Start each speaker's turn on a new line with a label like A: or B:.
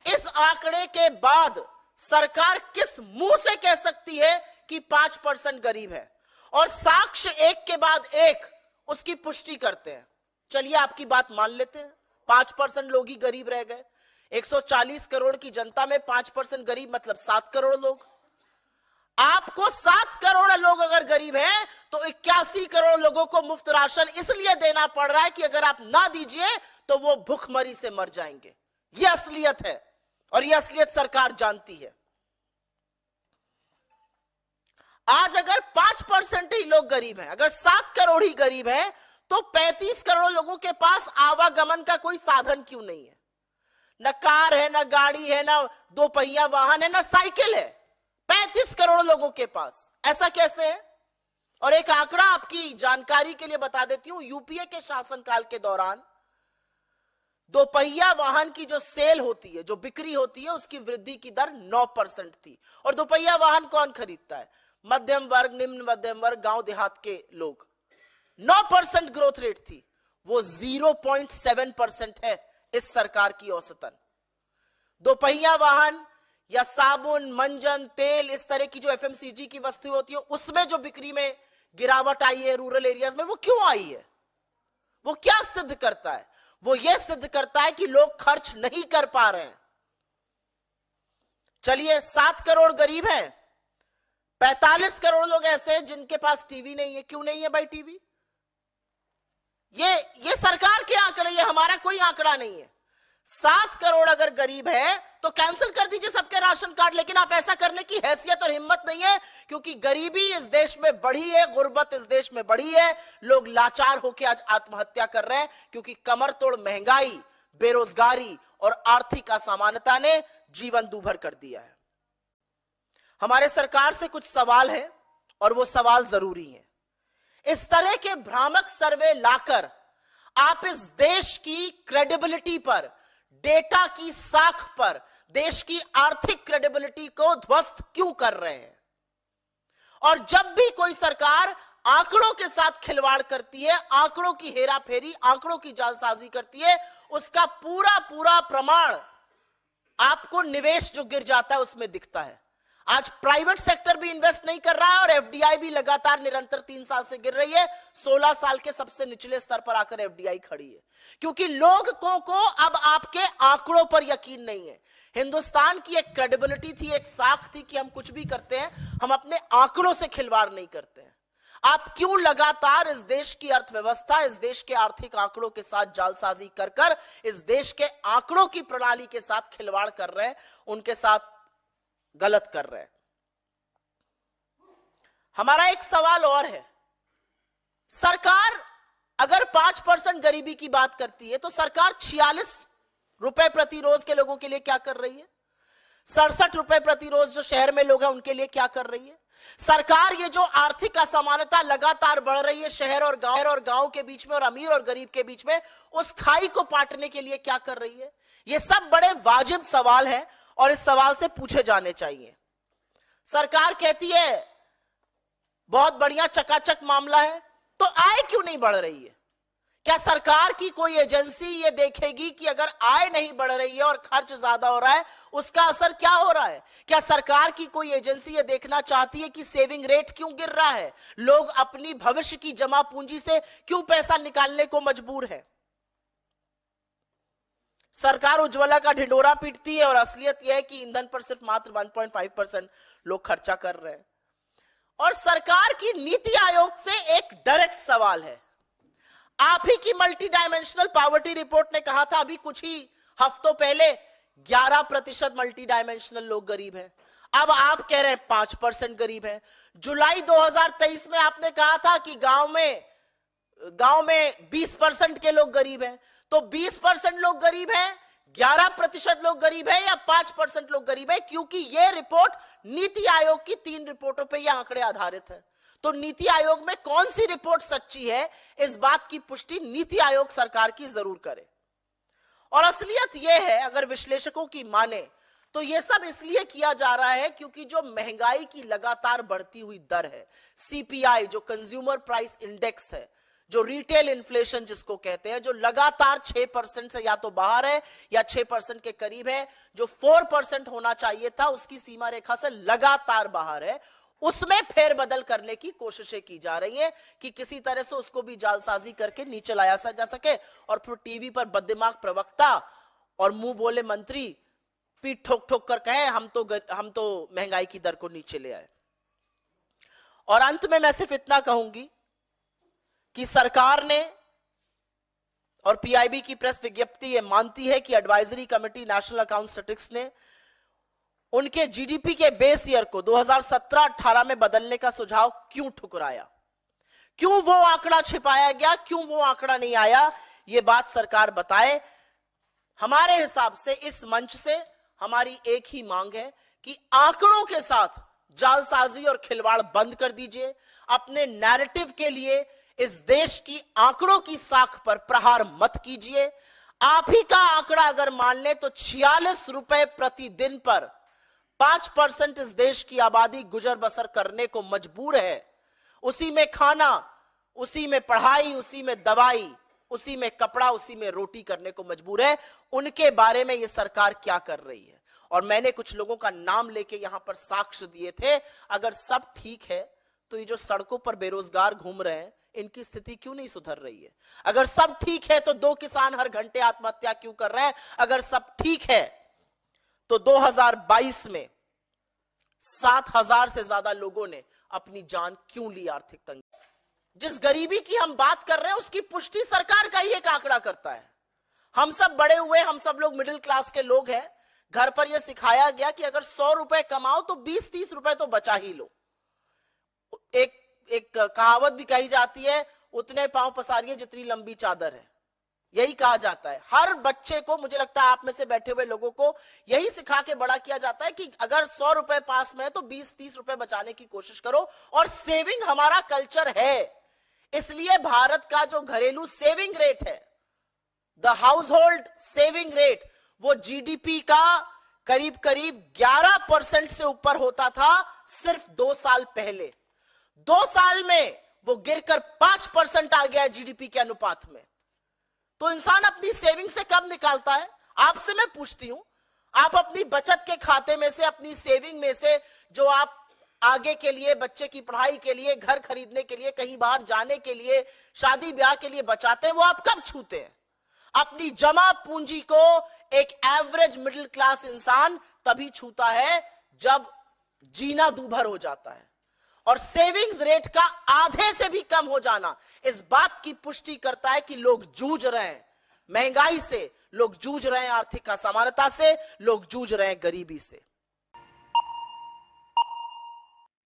A: इस आंकड़े के बाद सरकार किस मुंह से कह सकती है कि 5% गरीब है? और साक्ष्य एक के बाद एक उसकी पुष्टि करते हैं। चलिए आपकी बात मान लेते हैं, 5% लोग ही गरीब रह गए। 140 करोड़ की जनता में 5% गरीब मतलब 7 करोड़ लोग। आपको 7 करोड़ लोग अगर गरीब हैं तो 81 करोड़ लोगों को मुफ्त राशन इसलिए देना पड़ रहा है कि अगर आप ना दीजिए तो वो भूखमरी से मर जाएंगे। यह असलियत है और यह असलियत सरकार जानती है। आज अगर 5% ही लोग गरीब हैं, अगर 7 करोड़ ही गरीब हैं, तो 35 करोड़ लोगों के पास आवागमन का कोई साधन क्यों नहीं है? न कार है, न गाड़ी है, न 2 पहिया वाहन है, न साइकिल है। 35 करोड़ लोगों के पास ऐसा कैसे है? और एक आंकड़ा आपकी जानकारी के लिए बता देती हूं, यूपीए के शासनकाल के दौरान 2 पहिया वाहन की जो सेल होती है, जो बिक्री होती है, उसकी वृद्धि की दर 9% थी। और 2 पहिया वाहन कौन खरीदता है? मध्यम वर्ग, निम्न मध्यम वर्ग, गांव देहात के लोग। 9% ग्रोथ रेट थी, वो 0.7% है इस सरकार की औसतन। 2 पहिया वाहन या साबुन, मंजन, तेल, इस तरह की जो एफएमसीजी की वस्तु होती है, उसमें जो बिक्री में गिरावट आई है रूरल एरियाज में, वो क्यों आई है? वो क्या सिद्ध करता है? वो ये सिद्ध करता है कि लोग खर्च नहीं कर पा रहे हैं। चलिए 7 करोड़ गरीब हैं, 45 करोड़ लोग ऐसे हैं जिनके पास टीवी नहीं है। क्यों नहीं है भाई टीवी? ये सरकार के आंकड़े, ये हमारा कोई आंकड़ा नहीं है। 7 करोड़ अगर गरीब है तो कैंसिल कर दीजिए सबके राशन कार्ड, लेकिन आप ऐसा करने की हैसियत और हिम्मत नहीं है, क्योंकि गरीबी इस देश में बढ़ी है, गुर्बत इस देश में बढ़ी है। लोग लाचार होकर आज आत्महत्या कर रहे हैं, क्योंकि कमर तोड़ महंगाई, बेरोजगारी और आर्थिक असमानता ने जीवन दूभर कर दिया है। हमारे सरकार से कुछ सवाल है और वो सवाल जरूरी है। इस तरह के भ्रामक सर्वे लाकर आप इस देश की क्रेडिबिलिटी पर, डेटा की साख पर देश की आर्थिक क्रेडिबिलिटी को ध्वस्त क्यों कर रहे हैं? और जब भी कोई सरकार आंकड़ों के साथ खिलवाड़ करती है, आंकड़ों की हेराफेरी, आंकड़ों की जालसाजी करती है, उसका पूरा पूरा प्रमाण आपको निवेश जो गिर जाता है उसमें दिखता है। आज प्राइवेट सेक्टर भी इन्वेस्ट नहीं कर रहा है और एफडीआई भी लगातार निरंतर 3 साल से गिर रही है। 16 साल के सबसे निचले स्तर पर आकर एफडीआई खड़ी है, क्योंकि लोगों को अब आपके आंकड़ों पर यकीन नहीं है। हिंदुस्तान की एक क्रेडिबिलिटी थी, एक साख थी कि हम कुछ भी करते हैं, हम अपने आंकड़ों से खिलवाड़ नहीं करते हैं। आप क्यों लगातार इस देश की अर्थव्यवस्था, इस देश के आर्थिक आंकड़ों के साथ जालसाजी कर कर इस देश के आंकड़ों की प्रणाली के साथ खिलवाड़ कर रहे हैं, उनके साथ गलत कर रहे हैं? हमारा एक सवाल और है, सरकार अगर 5% गरीबी की बात करती है तो सरकार 46 रुपए प्रति रोज के लोगों के लिए क्या कर रही है? 67 रुपए प्रति रोज जो शहर में लोग हैं उनके लिए क्या कर रही है? सरकार ये जो आर्थिक असमानता लगातार बढ़ रही है शहर और गांव के बीच में और अमीर और गरीब के बीच में, उस खाई को पाटने के लिए क्या कर रही है? ये सब बड़े वाजिब सवाल हैं और इस सवाल से पूछे जाने चाहिए। सरकार कहती है बहुत बढ़िया चकाचक मामला है, तो आय क्यों नहीं बढ़ रही है? क्या सरकार की कोई एजेंसी ये देखेगी कि अगर आय नहीं बढ़ रही है और खर्च ज्यादा हो रहा है उसका असर क्या हो रहा है? क्या सरकार की कोई एजेंसी ये देखना चाहती है कि सेविंग रेट क्यों गिर रहा है? लोग अपनी भविष्य की जमा पूंजी से क्यों पैसा निकालने को मजबूर है? सरकार उज्ज्वला का ढिंडोरा पीटती है और असलियत यह है कि ईंधन पर सिर्फ मात्र 1.5% लोग खर्चा कर रहे हैं। और सरकार की नीति आयोग से एक डायरेक्ट सवाल है। आप ही की मल्टी डायमेंशनल पॉवर्टी रिपोर्ट ने कहा था अभी कुछ ही हफ्तों पहले 11% मल्टी डायमेंशनल लोग गरीब हैं। अब आप कह रहे हैं 5% गरीब हैं। जुलाई 2023 में आपने कहा था कि गांव में 20% के लोग गरीब हैं। तो 20% लोग गरीब हैं, 11% लोग गरीब है या 5% लोग गरीब है? क्योंकि यह रिपोर्ट नीति आयोग की 3 रिपोर्टों पर यह आंकड़े आधारित है। तो नीति आयोग में कौन सी रिपोर्ट सच्ची है, इस बात की पुष्टि नीति आयोग सरकार की जरूर करे। और असलियत यह है, अगर विश्लेषकों की माने तो यह सब इसलिए किया जा रहा है क्योंकि जो महंगाई की लगातार बढ़ती हुई दर है, सीपीआई जो कंज्यूमर प्राइस इंडेक्स है, जो रिटेल इन्फ्लेशन जिसको कहते हैं, जो लगातार 6% से या तो बाहर है या 6% के करीब है, जो 4% होना चाहिए था उसकी सीमा रेखा से लगातार बाहर है, उसमें फेरबदल करने की कोशिशें की जा रही हैं कि किसी तरह से उसको भी जालसाजी करके नीचे लाया जा सके और फिर टीवी पर बददिमाग प्रवक्ता और मुंह बोले मंत्री पीठ ठोक ठोक कर कहे हम तो महंगाई की दर को नीचे ले आए। और अंत में मैं सिर्फ इतना कहूंगी कि सरकार ने और पीआईबी की प्रेस विज्ञप्ति ये मानती है कि advisory committee national account statistics ने उनके जीडीपी के बेस ईयर को 2017-18 में बदलने का सुझाव क्यों ठुकराया, क्यों वो आंकड़ा छिपाया गया, क्यों वो आंकड़ा नहीं आया, ये बात सरकार बताए। हमारे हिसाब से इस मंच से हमारी एक ही मांग है कि आंकड़ों के साथ जालसाजी और खिलवाड़ बंद कर दीजिए। अपने नैरेटिव के लिए इस देश की आंकड़ों की साख पर प्रहार मत कीजिए। आप ही का आंकड़ा अगर मान ले तो 46 रुपए प्रतिदिन पर 5% इस देश की आबादी गुजर बसर करने को मजबूर है। उसी में खाना, उसी में पढ़ाई, उसी में दवाई, उसी में कपड़ा, उसी में रोटी करने को मजबूर है। उनके बारे में यह सरकार क्या कर रही है? और मैंने कुछ लोगों का नाम लेके यहां पर साक्ष्य दिए थे। अगर सब ठीक है तो ये जो सड़कों पर बेरोजगार घूम रहे हैं इनकी स्थिति क्यों नहीं सुधर रही है? अगर सब ठीक है तो 2 किसान हर घंटे आत्महत्या क्यों कर रहे हैं? अगर सब ठीक है तो 2022 में 7,000 से ज्यादा लोगों ने अपनी जान क्यों ली आर्थिक तंगी? जिस गरीबी की हम बात कर रहे हैं उसकी पुष्टि सरकार का ही एक आंकड़ा करता है। हम सब बड़े हुए, हम सब लोग मिडिल क्लास के लोग हैं। घर पर यह सिखाया गया कि अगर 100 रुपए कमाओ तो 20-30 रुपए तो बचा ही लो। एक कहावत भी कही जाती है, उतने पांव पसारिए जितनी लंबी चादर है। यही कहा जाता है हर बच्चे को। मुझे लगता है आप में से बैठे हुए लोगों को यही सिखा के बड़ा किया जाता है कि अगर 100 रुपए पास में है तो 20-30 रुपए बचाने की कोशिश करो। और सेविंग हमारा कल्चर है, इसलिए भारत का जो घरेलू सेविंग रेट है, the house hold saving rate, वो जीडीपी का करीब करीब 11% से ऊपर होता था सिर्फ 2 साल पहले। 2 साल में वो गिरकर 5% आ गया जीडीपी के अनुपात में। तो इंसान अपनी सेविंग से कब निकालता है? आपसे मैं पूछती हूं, आप अपनी बचत के खाते में से, अपनी सेविंग में से जो आप आगे के लिए, बच्चे की पढ़ाई के लिए, घर खरीदने के लिए, कहीं बाहर जाने के लिए, शादी ब्याह के लिए बचाते हैं, वो आप कब छूते हैं? अपनी जमा पूंजी को एक एवरेज मिडिल क्लास इंसान तभी छूता है जब जीना दूभर हो जाता है। और सेविंग्स रेट का आधे से भी कम हो जाना इस बात की पुष्टि करता है कि लोग जूझ रहे हैं महंगाई से, लोग जूझ रहे हैं आर्थिक असमानता से, लोग जूझ रहे हैं गरीबी से।